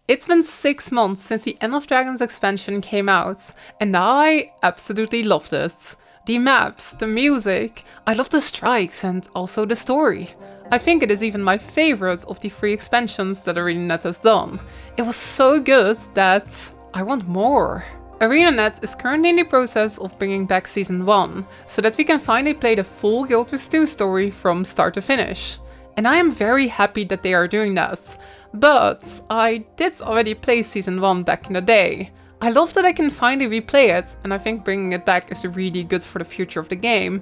It's been 6 months since the End of Dragons expansion came out, and I absolutely loved it. The maps, the music, I love the strikes and also the story. I think it is even my favorite of the 3 expansions that ArenaNet has done. It was so good that I want more. ArenaNet is currently in the process of bringing back Season 1, so that we can finally play the full Guild Wars 2 story from start to finish. And I am very happy that they are doing that. But I did already play Season 1 back in the day. I love that I can finally replay it, and I think bringing it back is really good for the future of the game.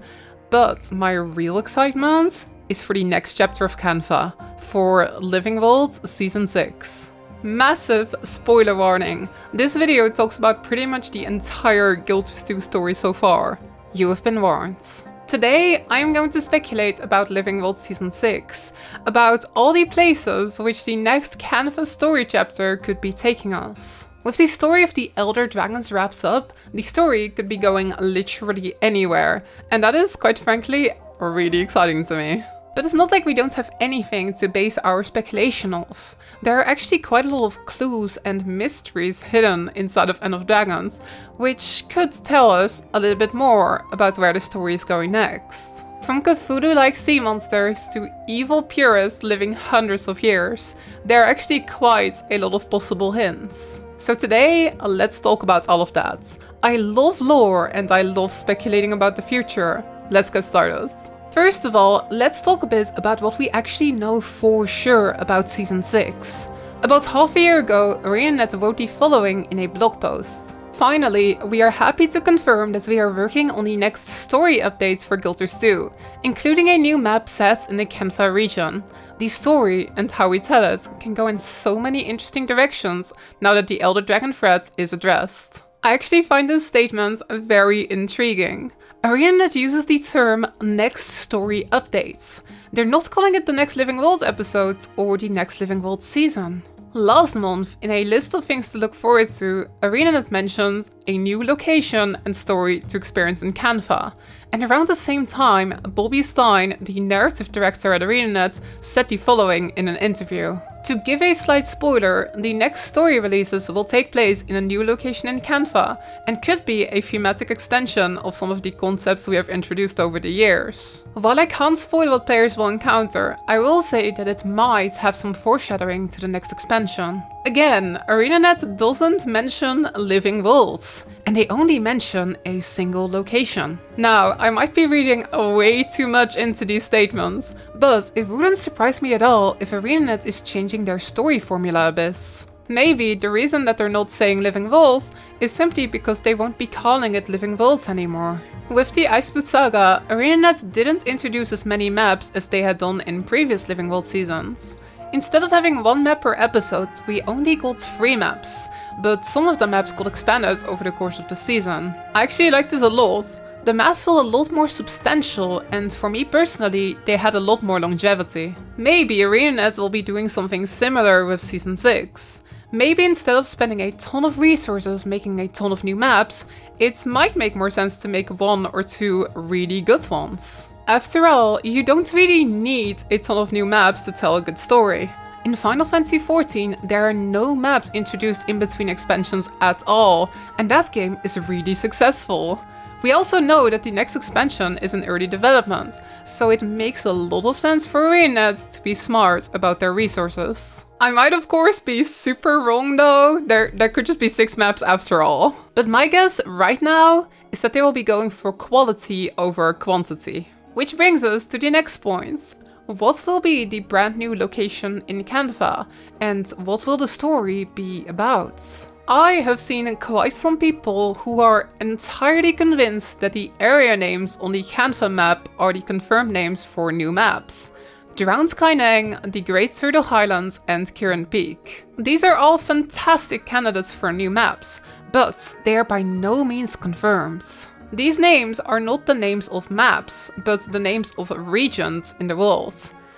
But my real excitement is for the next chapter of Canva, for Living World Season 6. Massive spoiler warning. This video talks about pretty much the entire Guild Wars 2 story so far. You have been warned. Today, I am going to speculate about Living World Season 6, about all the places which the next Canvas story chapter could be taking us. With the story of the Elder Dragons wrapped up, the story could be going literally anywhere, and that is, quite frankly, really exciting to me. But it's not like we don't have anything to base our speculation off. There are actually quite a lot of clues and mysteries hidden inside of End of Dragons, which could tell us a little bit more about where the story is going next. From Cthulhu-like sea monsters to evil purists living hundreds of years, there are actually quite a lot of possible hints. So today, let's talk about all of that. I love lore and I love speculating about the future. Let's get started. First of all, let's talk a bit about what we actually know for sure about Season 6. About half a year ago, ArenaNet wrote the following in a blog post. Finally, we are happy to confirm that we are working on the next story updates for Guild Wars 2, including a new map set in the Canva region. The story, and how we tell it, can go in so many interesting directions now that the Elder Dragon threat is addressed. I actually find this statement very intriguing. ArenaNet uses the term next story updates. They're not calling it the next Living World episode or the next Living World season. Last month, in a list of things to look forward to, ArenaNet mentioned a new location and story to experience in Canva. And around the same time, Bobby Stein, the narrative director at ArenaNet, said the following in an interview. To give a slight spoiler, the next story releases will take place in a new location in Canva, and could be a thematic extension of some of the concepts we have introduced over the years. While I can't spoil what players will encounter, I will say that it might have some foreshadowing to the next expansion. Again, ArenaNet doesn't mention living worlds, and they only mention a single location. Now, I might be reading way too much into these statements, but it wouldn't surprise me at all if ArenaNet is changing their story formula a bit. Maybe the reason that they're not saying Living Worlds is simply because they won't be calling it Living Worlds anymore. With the Iceboot Saga, ArenaNet didn't introduce as many maps as they had done in previous Living Worlds seasons. Instead of having 1 map per episode, we only got 3 maps, but some of the maps got expanded over the course of the season. I actually like this a lot. The maps feel a lot more substantial, and for me personally, they had a lot more longevity. Maybe ArenaNet will be doing something similar with Season 6. Maybe instead of spending a ton of resources making a ton of new maps, it might make more sense to make 1 or 2 really good ones. After all, you don't really need a ton of new maps to tell a good story. In Final Fantasy XIV, there are no maps introduced in between expansions at all, and that game is really successful. We also know that the next expansion is in early development, so it makes a lot of sense for ArenaNet to be smart about their resources. I might of course be super wrong though, there could just be 6 maps after all. But my guess right now is that they will be going for quality over quantity. Which brings us to the next point. What will be the brand new location in Canva, and what will the story be about? I have seen quite some people who are entirely convinced that the area names on the Canva map are the confirmed names for new maps. Drowned Kaineng, the Great Turtle Highlands, and Kirin Peak. These are all fantastic candidates for new maps, but they are by no means confirmed. These names are not the names of maps, but the names of regions in the world.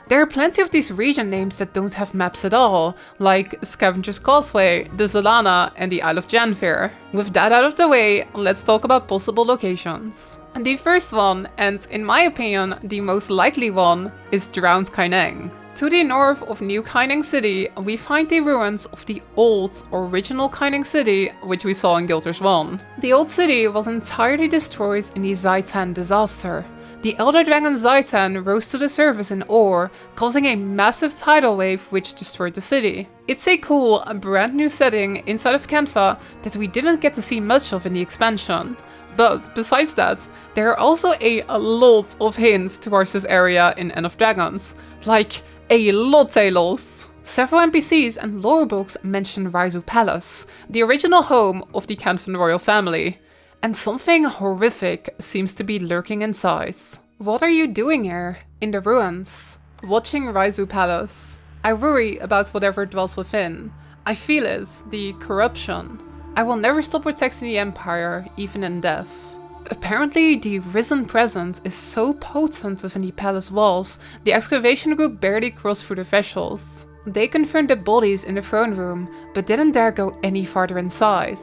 There are plenty of these region names that don't have maps at all, like Scavenger's Causeway, the Zalana, and the Isle of Janvir. With that out of the way, let's talk about possible locations. The first one, and in my opinion the most likely one, is Drowned Kaineng. To the north of New Kaining City, we find the ruins of the old, original Kaining City, which we saw in Guild Wars 1. The old city was entirely destroyed in the Zaitan disaster. The Elder Dragon Zaitan rose to the surface in ore, causing a massive tidal wave which destroyed the city. It's a cool, brand new setting inside of Canva that we didn't get to see much of in the expansion. But besides that, there are also a lot of hints towards this area in End of Dragons. Like, a lot. Several NPCs and lore books mention Raizu Palace, the original home of the Canvan royal family. And something horrific seems to be lurking inside. What are you doing here, in the ruins? Watching Raizu Palace. I worry about whatever dwells within. I feel it, the corruption. I will never stop protecting the Empire, even in death. Apparently, the Risen Presence is so potent within the palace walls, the excavation group barely crossed through the thresholds. They confirmed the bodies in the throne room, but didn't dare go any farther inside.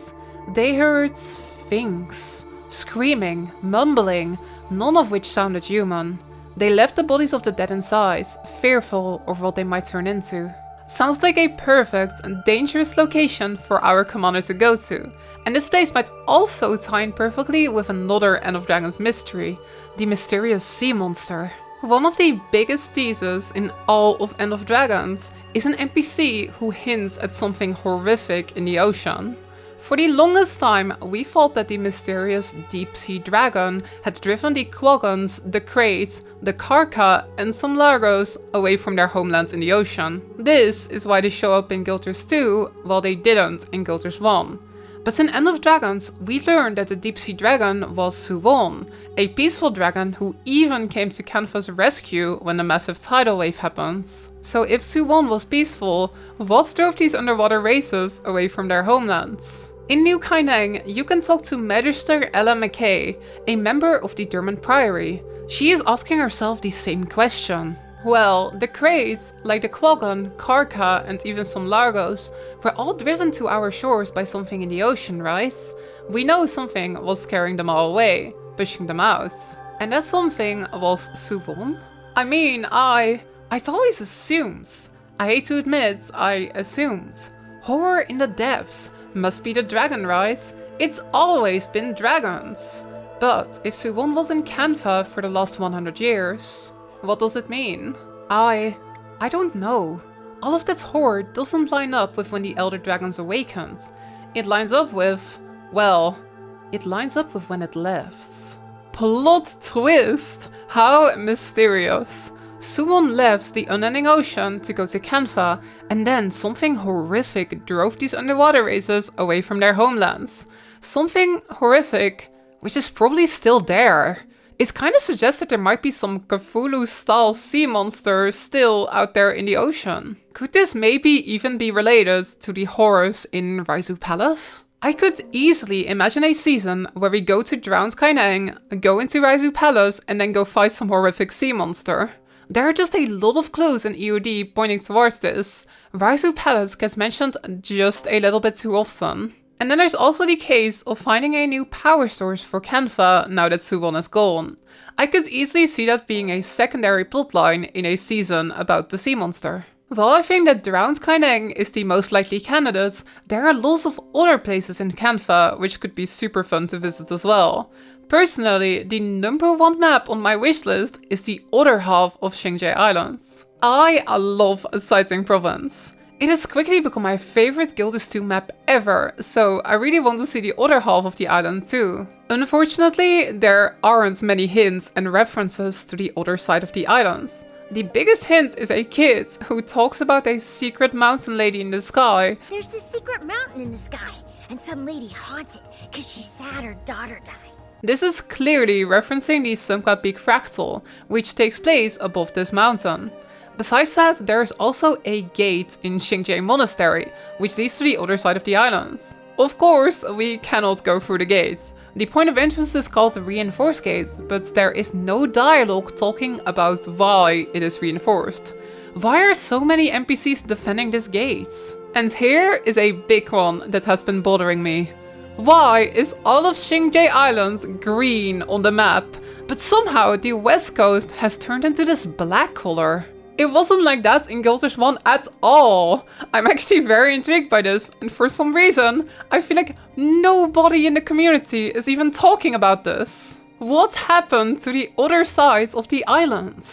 They heard things. Screaming, mumbling, none of which sounded human. They left the bodies of the dead inside, fearful of what they might turn into. Sounds like a perfect and dangerous location for our commander to go to, and this place might also tie in perfectly with another End of Dragons mystery, the mysterious sea monster. One of the biggest teases in all of End of Dragons is an NPC who hints at something horrific in the ocean. For the longest time, we thought that the mysterious deep-sea dragon had driven the Quaggons, the Kraits, the Karka, and some Largos away from their homeland in the ocean. This is why they show up in Guild Wars 2, while they didn't in Guild Wars 1. But in End of Dragons, we learned that the deep-sea dragon was Suwon, a peaceful dragon who even came to Canva's rescue when a massive tidal wave happens. So if Suwon was peaceful, what drove these underwater races away from their homelands? In New Kaining, you can talk to Magister Ella McKay, a member of the Durman Priory. She is asking herself the same question. Well, the Kraits, like the Quaggon, Karka, and even some Largos, were all driven to our shores by something in the ocean, right? We know something was scaring them all away, pushing them out. And that something was Suwon? I mean, I always assumed. I hate to admit, I assumed. Horror in the depths. Must be the dragon, right? It's always been dragons. But if Suwon was in Canva for the last 100 years, what does it mean? I don't know. All of that horror doesn't line up with when the Elder Dragons awakened. It lines up with, well, it lines up with when it left. Plot twist! How mysterious. Suwon left the unending ocean to go to Canva, and then something horrific drove these underwater races away from their homelands. Something horrific, which is probably still there. It kind of suggests that there might be some Cthulhu-style sea monster still out there in the ocean. Could this maybe even be related to the horrors in Raizu Palace? I could easily imagine a season where we go to Drowned Kaineng, go into Raizu Palace, and then go fight some horrific sea monster. There are just a lot of clues in EOD pointing towards this. Raizu Palace gets mentioned just a little bit too often. And then there's also the case of finding a new power source for Canva now that Suwon is gone. I could easily see that being a secondary plotline in a season about the sea monster. While I think that Drowned Kaineng is the most likely candidate, there are lots of other places in Canva which could be super fun to visit as well. Personally, the #1 map on my wishlist is the other half of Xingjie Islands. I love Saiting Province. It has quickly become my favorite Guild Wars 2 map ever, so I really want to see the other half of the island too. Unfortunately, there aren't many hints and references to the other side of the islands. The biggest hint is a kid who talks about a secret mountain lady in the sky. There's this secret mountain in the sky, and some lady haunts it because she's sad her daughter died. This is clearly referencing the Sungpa Peak fractal, which takes place above this mountain. Besides that, there is also a gate in Xingjie Monastery, which leads to the other side of the islands. Of course, we cannot go through the gates. The point of interest is called the Reinforced Gate, but there is no dialogue talking about why it is reinforced. Why are so many NPCs defending this gate? And here is a big one that has been bothering me. Why is all of Xingjie Island green on the map, but somehow the west coast has turned into this black color? It wasn't like that in Guild Wars 1 at all. I'm actually very intrigued by this, and for some reason, I feel like nobody in the community is even talking about this. What happened to the other side of the island?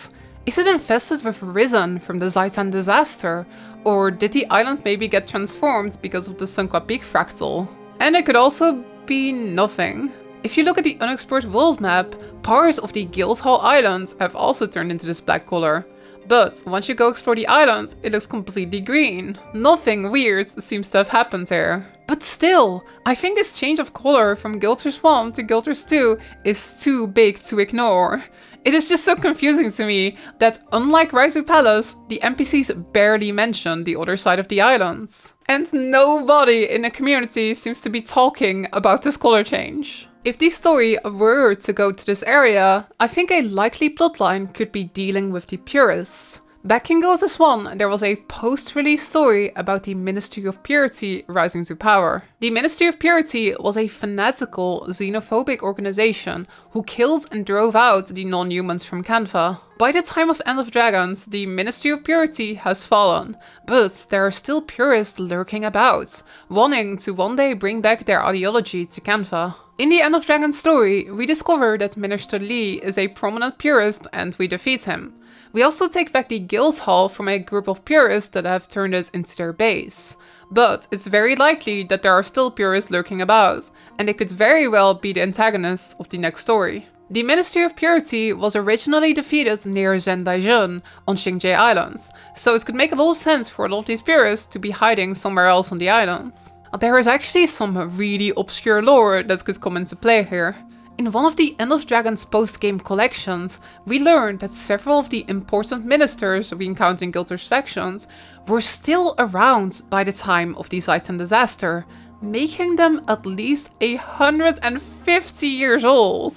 Is it infested with Risen from the Zaitan disaster? Or did the island maybe get transformed because of the Sunqua Peak fractal? And it could also be nothing. If you look at the unexplored world map, parts of the Guildhall Island have also turned into this black color. But once you go explore the island, it looks completely green. Nothing weird seems to have happened there. But still, I think this change of color from Guild Wars 1 to Guild Wars 2 is too big to ignore. It is just so confusing to me that unlike Raizu Palace, the NPCs barely mention the other side of the island. And nobody in the community seems to be talking about this color change. If the story were to go to this area, I think a likely plotline could be dealing with the Purists. Back in Guild Wars 1, there was a post-release story about the Ministry of Purity rising to power. The Ministry of Purity was a fanatical, xenophobic organization who killed and drove out the non-humans from Canva. By the time of End of Dragons, the Ministry of Purity has fallen, but there are still purists lurking about, wanting to one day bring back their ideology to Canva. In the End of Dragons story, we discover that Minister Lee is a prominent purist and we defeat him. We also take back the Guildhall from a group of purists that have turned it into their base. But it's very likely that there are still purists lurking about, and they could very well be the antagonists of the next story. The Ministry of Purity was originally defeated near Zhendaijun on Xingjie Island, so it could make a lot of sense for a lot of these purists to be hiding somewhere else on the island. There is actually some really obscure lore that could come into play here. In one of the End of Dragons post-game collections, we learned that several of the important ministers we encounter in Guild Wars factions were still around by the time of the Zaitan disaster, making them at least 150 years old.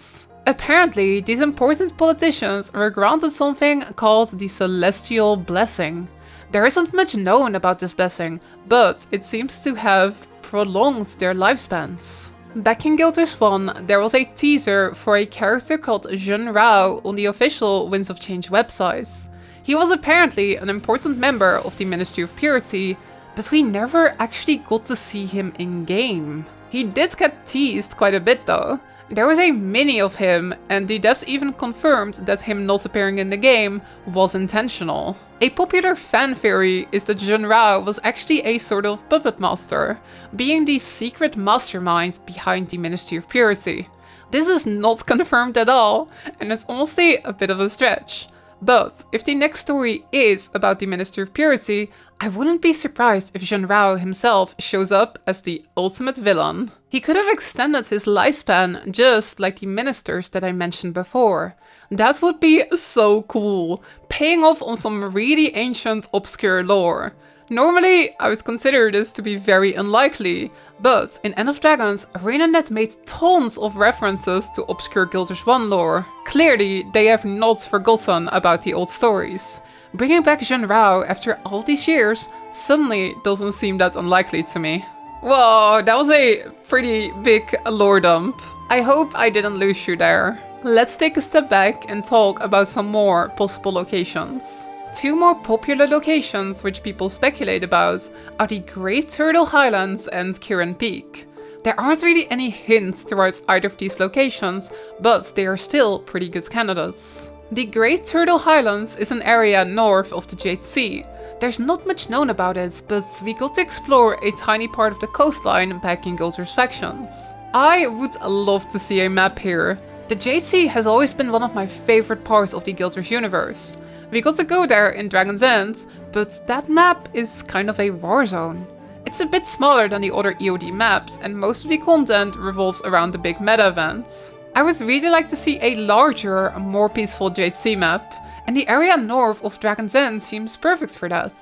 Apparently, these important politicians were granted something called the Celestial Blessing. There isn't much known about this blessing, but it seems to have prolonged their lifespans. Back in Guild Wars 1, there was a teaser for a character called Jun Rao on the official Winds of Change website. He was apparently an important member of the Ministry of Purity, but we never actually got to see him in-game. He did get teased quite a bit though. There was a mini of him, and the devs even confirmed that him not appearing in the game was intentional. A popular fan theory is that Jun Rao was actually a sort of puppet master, being the secret mastermind behind the Ministry of Purity. This is not confirmed at all, and it's honestly a bit of a stretch. But if the next story is about the Ministry of Purity, I wouldn't be surprised if Jun Rao himself shows up as the ultimate villain. He could have extended his lifespan just like the ministers that I mentioned before. That would be so cool, paying off on some really ancient obscure lore. Normally, I would consider this to be very unlikely, but in End of Dragons, ArenaNet made tons of references to obscure Guild Wars 1 lore. Clearly, they have not forgotten about the old stories. Bringing back Jun Rao after all these years suddenly doesn't seem that unlikely to me. Whoa, that was a pretty big lore dump. I hope I didn't lose you there. Let's take a step back and talk about some more possible locations. Two more popular locations which people speculate about are the Great Turtle Highlands and Kirin Peak. There aren't really any hints towards either of these locations, but they are still pretty good candidates. The Great Turtle Highlands is an area north of the Jade Sea. There's not much known about it, but we got to explore a tiny part of the coastline back in Guild Wars factions. I would love to see a map here. The Jade Sea has always been one of my favorite parts of the Guild Wars universe. We got to go there in Dragon's End, but that map is kind of a war zone. It's a bit smaller than the other EOD maps, and most of the content revolves around the big meta events. I would really like to see a larger, more peaceful Jade Sea map, and the area north of Dragon's End seems perfect for that.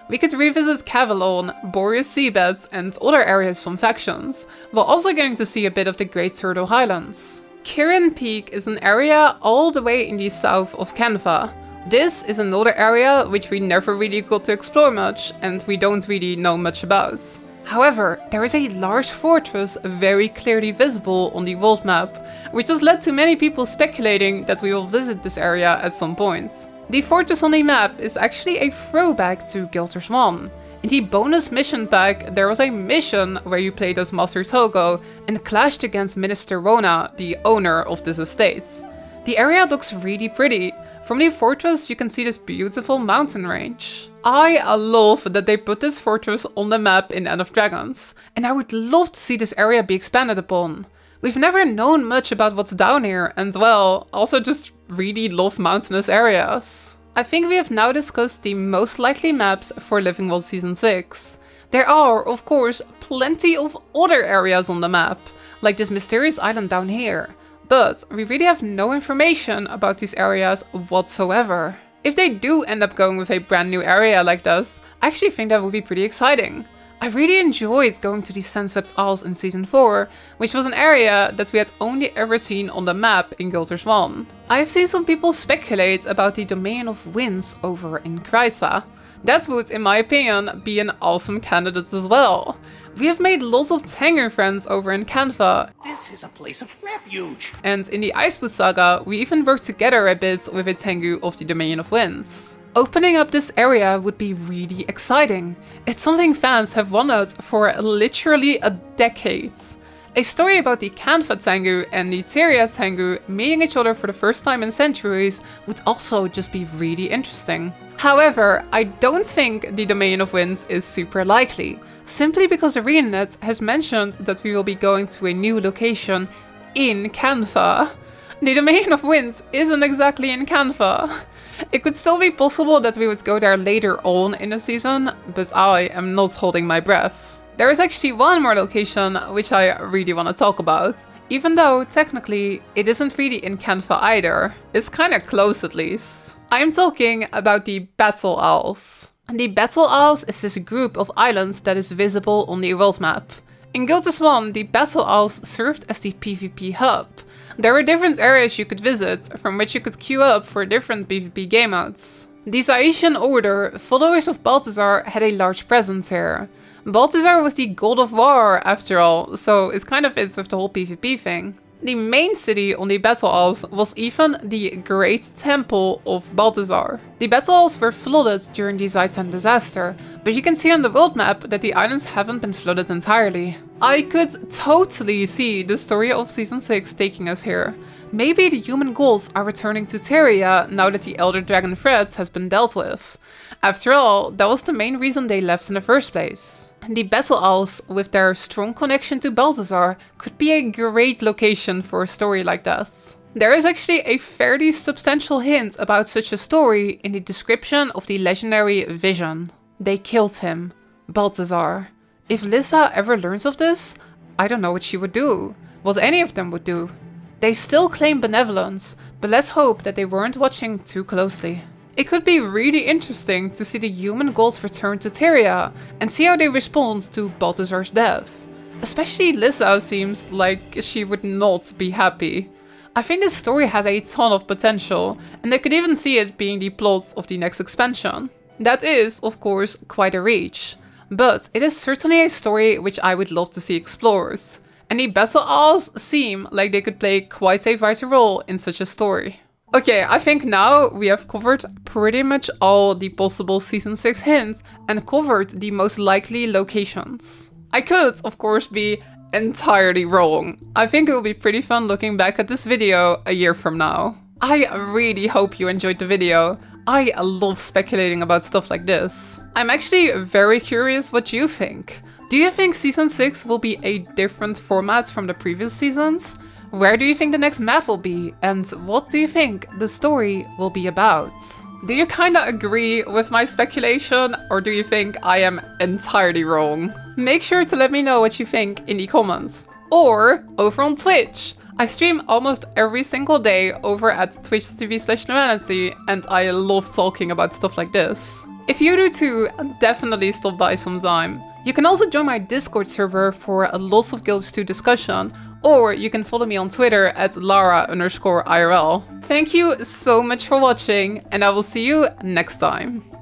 We could revisit Cavalon, Boreas Seabeds, and other areas from factions, while also getting to see a bit of the Great Turtle Highlands. Kirin Peak is an area all the way in the south of Canva. This is another area which we never really got to explore much, and we don't really know much about. However, there is a large fortress very clearly visible on the world map, which has led to many people speculating that we will visit this area at some point. The fortress on the map is actually a throwback to Guild Wars 1. In the bonus mission pack, there was a mission where you played as Master Togo and clashed against Minister Rona, the owner of this estate. The area looks really pretty. From the fortress, you can see this beautiful mountain range. I love that they put this fortress on the map in End of Dragons, and I would love to see this area be expanded upon. We've never known much about what's down here, and well, also just really love mountainous areas. I think we have now discussed the most likely maps for Living World Season 6. There are, of course, plenty of other areas on the map, like this mysterious island down here, but we really have no information about these areas whatsoever. If they do end up going with a brand new area like this, I actually think that would be pretty exciting. I really enjoyed going to the Sandswept Isles in Season 4, which was an area that we had only ever seen on the map in Guild Wars 1. I have seen some people speculate about the Domain of Winds over in Krysa. That would, in my opinion, be an awesome candidate as well. We have made lots of Tengu friends over in Canva. This is a place of refuge. And in the Iceboot saga, we even worked together a bit with a Tengu of the Domain of Winds. Opening up this area would be really exciting. It's something fans have wanted for literally a decade. A story about the Canva Tengu and the Teria Tengu meeting each other for the first time in centuries would also just be really interesting. However, I don't think the Domain of Winds is super likely, simply because ArenaNet has mentioned that we will be going to a new location in Canva. The Domain of Winds isn't exactly in Canva. It could still be possible that we would go there later on in the season, but I am not holding my breath. There is actually one more location which I really want to talk about, even though technically it isn't really in Canva either. It's kinda close at least. I am talking about the Battle Isles. The Battle Isles is this group of islands that is visible on the world map. In Guild Wars 1, the Battle Isles served as the PvP hub. There were different areas you could visit, from which you could queue up for different PvP game modes. The Zaician Order, followers of Balthazar, had a large presence here. Balthazar was the god of war, after all, so it kind of fits with the whole PvP thing. The main city on the Battle Isles was even the Great Temple of Balthazar. The Battle Isles were flooded during the Zaitan disaster, but you can see on the world map that the islands haven't been flooded entirely. I could totally see the story of Season 6 taking us here. Maybe the human gods are returning to Teria now that the Elder Dragon threat has been dealt with. After all, that was the main reason they left in the first place. The Battle Isles, with their strong connection to Balthazar, could be a great location for a story like that. There is actually a fairly substantial hint about such a story in the description of the legendary Vision. They killed him, Balthazar. If Lissa ever learns of this, I don't know what she would do, what any of them would do. They still claim benevolence, but let's hope that they weren't watching too closely. It could be really interesting to see the human gods return to Teria and see how they respond to Balthazar's death. Especially Lissa seems like she would not be happy. I think this story has a ton of potential, and I could even see it being the plot of the next expansion. That is, of course, quite a reach, but it is certainly a story which I would love to see explored. And the Battle Isles seem like they could play quite a vital role in such a story. Okay, I think now we have covered pretty much all the possible Season 6 hints and covered the most likely locations. I could, of course, be entirely wrong. I think it will be pretty fun looking back at this video a year from now. I really hope you enjoyed the video. I love speculating about stuff like this. I'm actually very curious what you think. Do you think Season 6 will be a different format from the previous seasons? Where do you think the next map will be? And what do you think the story will be about? Do you kinda agree with my speculation, or do you think I am entirely wrong? Make sure to let me know what you think in the comments. Or over on Twitch. I stream almost every single day over at twitch.tv/Numanity, and I love talking about stuff like this. If you do too, definitely stop by sometime. You can also join my Discord server for lots of Guild Wars 2 discussion, or you can follow me on Twitter at Lara_IRL. Thank you so much for watching, and I will see you next time.